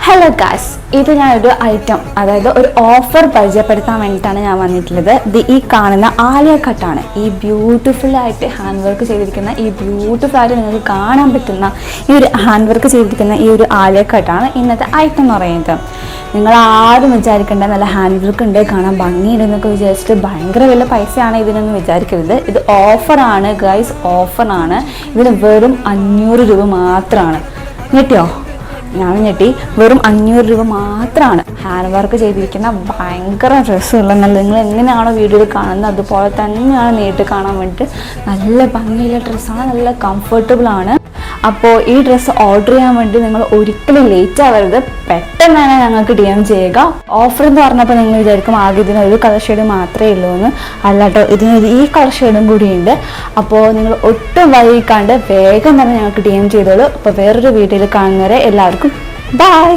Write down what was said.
Hello guys, ഇത് ഞാനൊരു item, അതായത് ഒരു ഓഫർ പരിചയപ്പെടുത്താൻ വേണ്ടിയിട്ടാണ് ഞാൻ വന്നിട്ടുള്ളത്. ഈ കാണുന്ന ആലിയ കട്ടാണ്. ഈ ബ്യൂട്ടിഫുൾ ആയിട്ട് ഹാൻഡ് വർക്ക് ചെയ്തിരിക്കുന്ന, ഈ ബ്യൂട്ടിഫുൾ ആയിട്ട് നിങ്ങൾക്ക് കാണാൻ പറ്റുന്ന ഈ ഒരു ഹാൻഡ് വർക്ക് ചെയ്തിരിക്കുന്ന ഈ ഒരു ആലിയ കട്ടാണ് ഇന്നത്തെ ഐറ്റം എന്ന് പറയുന്നത്. നിങ്ങൾ ആരും വിചാരിക്കേണ്ട നല്ല ഹാൻഡ് വർക്ക് ഉണ്ട്, കാണാൻ ഭംഗിയുണ്ടെന്നൊക്കെ വിചാരിച്ചിട്ട് ഭയങ്കര വലിയ പൈസയാണ് ഇതിനൊന്നും വിചാരിക്കരുത്. ഇത് ഓഫറാണ് ഗൈസ്, ഓഫറാണ്. ഇതിന് വെറും 500 രൂപ മാത്രമാണ്. ഞെട്ടിയോ? ഞാൻ ഞെട്ടി. വെറും 500 രൂപ മാത്രമാണ്. ഹാൻഡ് വർക്ക് ചെയ്തിരിക്കുന്ന ഭയങ്കര ഡ്രസ്സുള്ള, നിങ്ങൾ എങ്ങനെയാണോ വീഡിയോയിൽ കാണുന്നത് അതുപോലെ തന്നെയാണ് നേരിട്ട് കാണാൻ വേണ്ടിയിട്ട് നല്ല ഭംഗിയുള്ള ഡ്രസ്സാണ്, നല്ല കംഫർട്ടബിൾ ആണ്. അപ്പോൾ ഈ ഡ്രസ്സ് ഓർഡർ ചെയ്യാൻ വേണ്ടി നിങ്ങൾ ഒരിക്കലും ലേറ്റ് ആവരുത്, പെട്ടെന്ന് തന്നെ ഞങ്ങൾക്ക് DM ചെയ്യുക. ഓഫർ എന്ന് പറഞ്ഞപ്പോൾ നിങ്ങൾ വിചാരിക്കും ആകെ ഇതിനൊരു കളർ ഷെയ്ഡ് മാത്രമേ ഉള്ളൂ എന്ന്. അല്ലാട്ടോ, ഇതിന് ഈ കളർ ഷെയ്ഡും കൂടിയുണ്ട്. അപ്പോൾ നിങ്ങൾ ഒട്ടും വൈകാണ്ട് വേഗം തന്നെ ഞങ്ങൾക്ക് DM ചെയ്തോളൂ. അപ്പോൾ വേറൊരു വീഡിയോയിൽ കാണുന്നവരെ എല്ലാവർക്കും ബൈ.